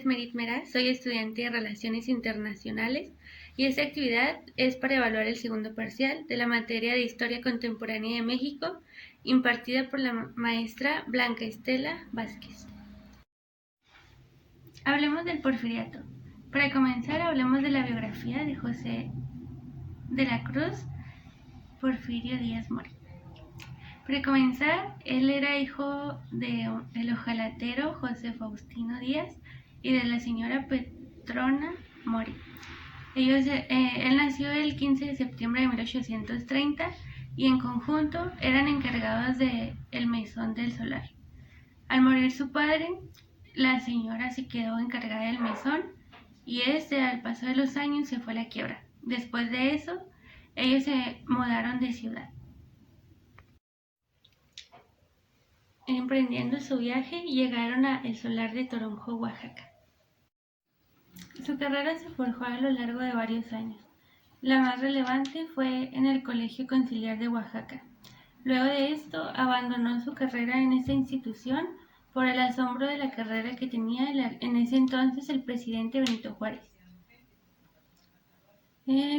es Merit Meraz, soy estudiante de Relaciones Internacionales y esta actividad es para evaluar el segundo parcial de la materia de Historia Contemporánea de México, impartida por la maestra Blanca Estela Vázquez. Hablemos del Porfiriato. Para comenzar, hablemos de la biografía de José de la Cruz Porfirio Díaz Mori. Para comenzar, él era hijo del ojalatero José Faustino Díaz y de la señora Petrona Mori. Él nació el 15 de septiembre de 1830 y en conjunto eran encargados del mesón del solar. Al morir su padre, la señora se quedó encargada del mesón y al paso de los años se fue a la quiebra. Después de eso, ellos se mudaron de ciudad. Emprendiendo su viaje, llegaron a el solar de Toronjo, Oaxaca. Su carrera se forjó a lo largo de varios años. La más relevante fue en el Colegio Conciliar de Oaxaca. Luego de esto, abandonó su carrera en esta institución por el asombro de la carrera que tenía en ese entonces el presidente Benito Juárez.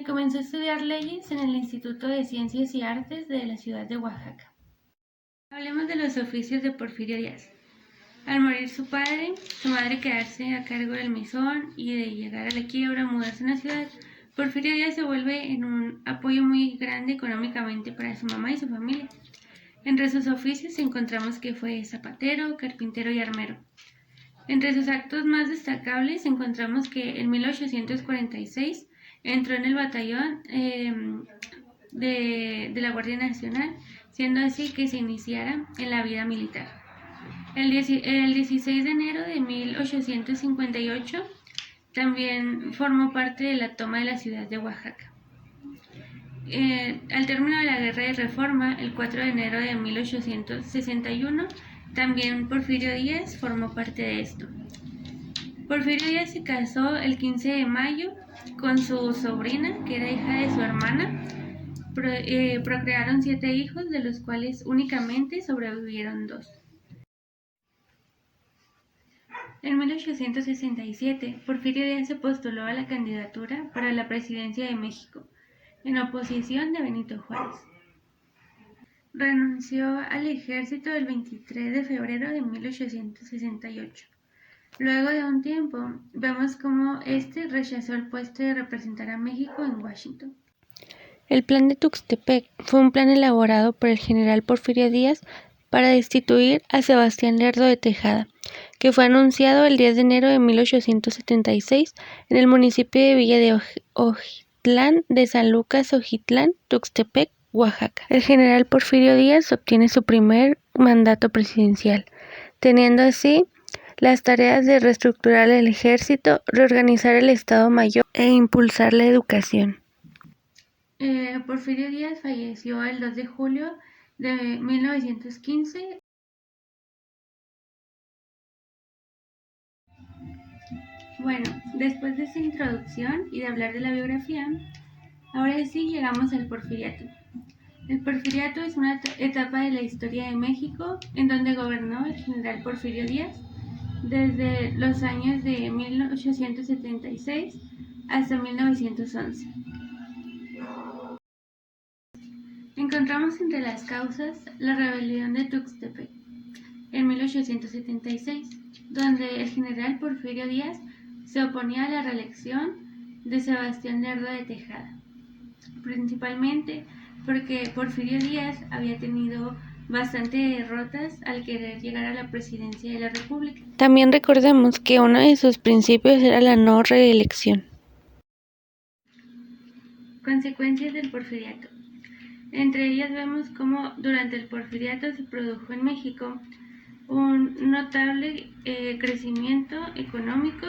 Comenzó a estudiar leyes en el Instituto de Ciencias y Artes de la ciudad de Oaxaca. Hablemos de los oficios de Porfirio Díaz. Al morir su padre, su madre quedarse a cargo del mesón y de llegar a la quiebra, mudarse a una ciudad, Porfirio Díaz se vuelve en un apoyo muy grande económicamente para su mamá y su familia. Entre sus oficios encontramos que fue zapatero, carpintero y armero. Entre sus actos más destacables encontramos que en 1846 entró en el batallón de la Guardia Nacional, siendo así que se iniciara en la vida militar. El 16 de enero de 1858 también formó parte de la toma de la ciudad de Oaxaca. Al término de la Guerra de Reforma, el 4 de enero de 1861, también Porfirio Díaz formó parte de esto. Porfirio Díaz se casó el 15 de mayo con su sobrina, que era hija de su hermana. Procrearon 7 hijos, de los cuales únicamente sobrevivieron 2. En 1867, Porfirio Díaz se postuló a la candidatura para la presidencia de México, en oposición de Benito Juárez. Renunció al ejército el 23 de febrero de 1868. Luego de un tiempo, vemos cómo rechazó el puesto de representar a México en Washington. El Plan de Tuxtepec fue un plan elaborado por el general Porfirio Díaz para destituir a Sebastián Lerdo de Tejada, que fue anunciado el 10 de enero de 1876 en el municipio de Villa de Ojitlán de San Lucas Ojitlán, Tuxtepec, Oaxaca. El general Porfirio Díaz obtiene su primer mandato presidencial, teniendo así las tareas de reestructurar el ejército, reorganizar el Estado Mayor e impulsar la educación. Porfirio Díaz falleció el 2 de julio de 1915. Bueno, después de esta introducción y de hablar de la biografía, ahora sí llegamos al Porfiriato. El Porfiriato es una etapa de la historia de México en donde gobernó el general Porfirio Díaz desde los años de 1876 hasta 1911. Encontramos entre las causas la rebelión de Tuxtepec en 1876, donde el general Porfirio Díaz se oponía a la reelección de Sebastián Lerdo de Tejada, principalmente porque Porfirio Díaz había tenido bastantes derrotas al querer llegar a la presidencia de la República. También recordemos que uno de sus principios era la no reelección. Consecuencias del Porfiriato. Entre ellas vemos cómo durante el Porfiriato se produjo en México un notable crecimiento económico,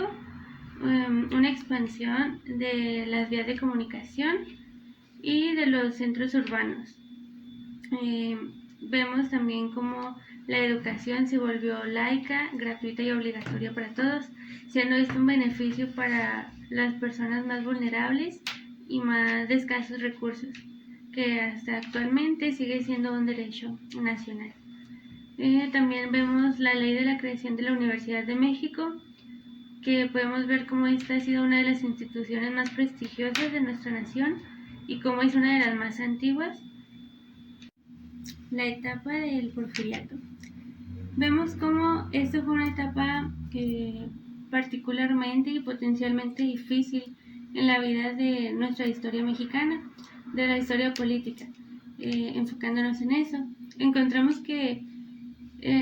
una expansión de las vías de comunicación y de los centros urbanos. Vemos también cómo la educación se volvió laica, gratuita y obligatoria para todos, siendo esto un beneficio para las personas más vulnerables y más de escasos recursos, que hasta actualmente sigue siendo un derecho nacional. También vemos la ley de la creación de la Universidad de México, que podemos ver cómo esta ha sido una de las instituciones más prestigiosas de nuestra nación y cómo es una de las más antiguas. La etapa del Porfiriato. Vemos cómo esto fue una etapa particularmente y potencialmente difícil en la vida de nuestra historia mexicana, de la historia política. Enfocándonos en eso, encontramos que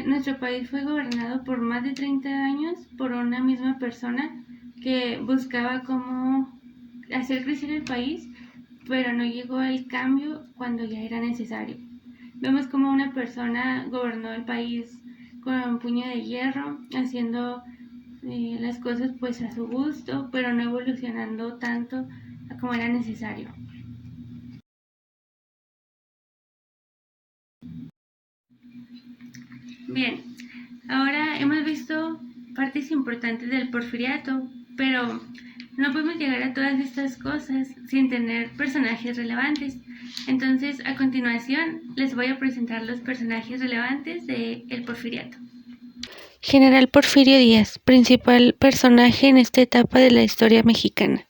nuestro país fue gobernado por más de 30 años por una misma persona que buscaba cómo hacer crecer el país, pero no llegó el cambio cuando ya era necesario. Vemos como una persona gobernó el país con un puño de hierro, haciendo las cosas pues a su gusto, pero no evolucionando tanto como era necesario. Bien, ahora hemos visto partes importantes del Porfiriato, pero no podemos llegar a todas estas cosas sin tener personajes relevantes. Entonces, a continuación, les voy a presentar los personajes relevantes del Porfiriato. General Porfirio Díaz, principal personaje en esta etapa de la historia mexicana.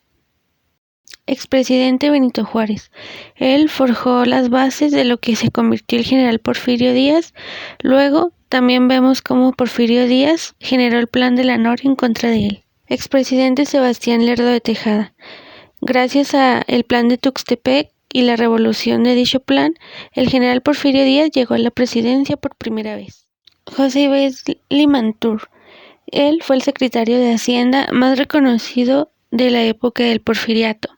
Expresidente Benito Juárez. Él forjó las bases de lo que se convirtió el general Porfirio Díaz. Luego, también vemos cómo Porfirio Díaz generó el plan de la Noria en contra de él. Expresidente Sebastián Lerdo de Tejada. Gracias al plan de Tuxtepec y la revolución de dicho plan, el general Porfirio Díaz llegó a la presidencia por primera vez. José Ibáez Limantur. Él fue el secretario de Hacienda más reconocido de la época del Porfiriato.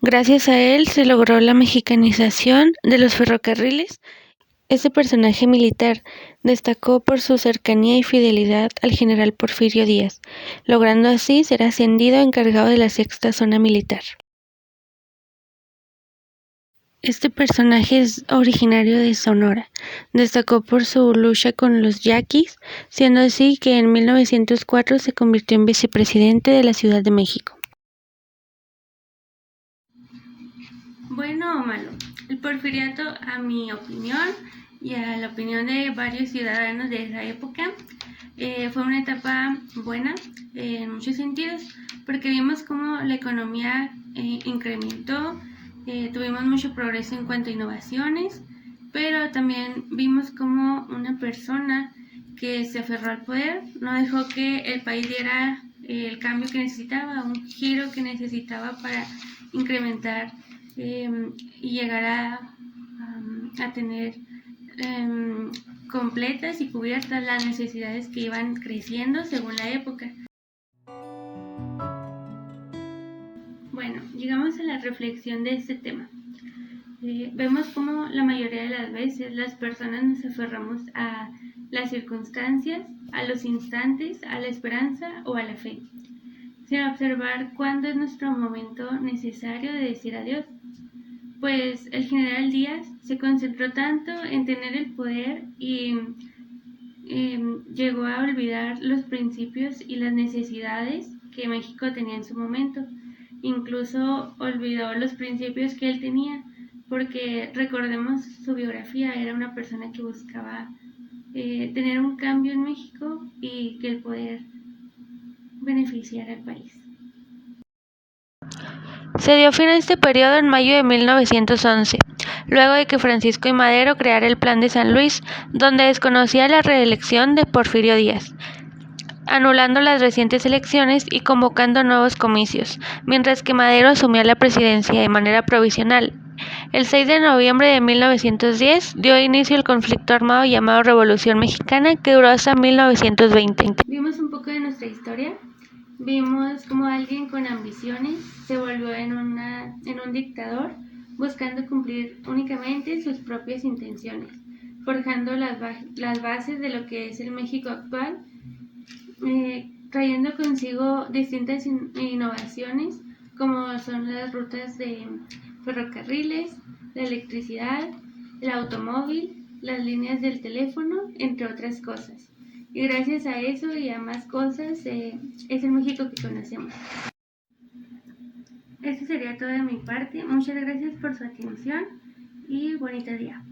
Gracias a él se logró la mexicanización de los ferrocarriles. Este personaje militar destacó por su cercanía y fidelidad al general Porfirio Díaz, logrando así ser ascendido a encargado de la sexta zona militar. Este personaje es originario de Sonora. Destacó por su lucha con los yaquis, siendo así que en 1904 se convirtió en vicepresidente de la Ciudad de México. Bueno o malo, el Porfiriato, a mi opinión y a la opinión de varios ciudadanos de esa época, fue una etapa buena en muchos sentidos, porque vimos cómo la economía incrementó, tuvimos mucho progreso en cuanto a innovaciones, pero también vimos cómo una persona que se aferró al poder no dejó que el país diera el cambio que necesitaba, un giro que necesitaba para incrementar y llegar a tener completas y cubiertas las necesidades que iban creciendo según la época. Bueno, llegamos a la reflexión de este tema. Vemos cómo la mayoría de las veces las personas nos aferramos a las circunstancias, a los instantes, a la esperanza o a la fe, sin observar cuándo es nuestro momento necesario de decir adiós. Pues el general Díaz se concentró tanto en tener el poder y llegó a olvidar los principios y las necesidades que México tenía en su momento. Incluso olvidó los principios que él tenía, porque recordemos su biografía, era una persona que buscaba tener un cambio en México y que el poder beneficiara al país. Se dio fin a este periodo en mayo de 1911, luego de que Francisco I. Madero creara el Plan de San Luis, donde desconocía la reelección de Porfirio Díaz, anulando las recientes elecciones y convocando nuevos comicios, mientras que Madero asumía la presidencia de manera provisional. El 6 de noviembre de 1910 dio inicio el conflicto armado llamado Revolución Mexicana, que duró hasta 1920. Vimos un poco de nuestra historia. Vimos cómo alguien con ambiciones se volvió en un dictador, buscando cumplir únicamente sus propias intenciones, forjando las bases de lo que es el México actual, trayendo consigo distintas innovaciones, como son las rutas de ferrocarriles, la electricidad, el automóvil, las líneas del teléfono, entre otras cosas. Y gracias a eso y a más cosas es el México que conocemos. Eso sería todo de mi parte. Muchas gracias por su atención y bonito día.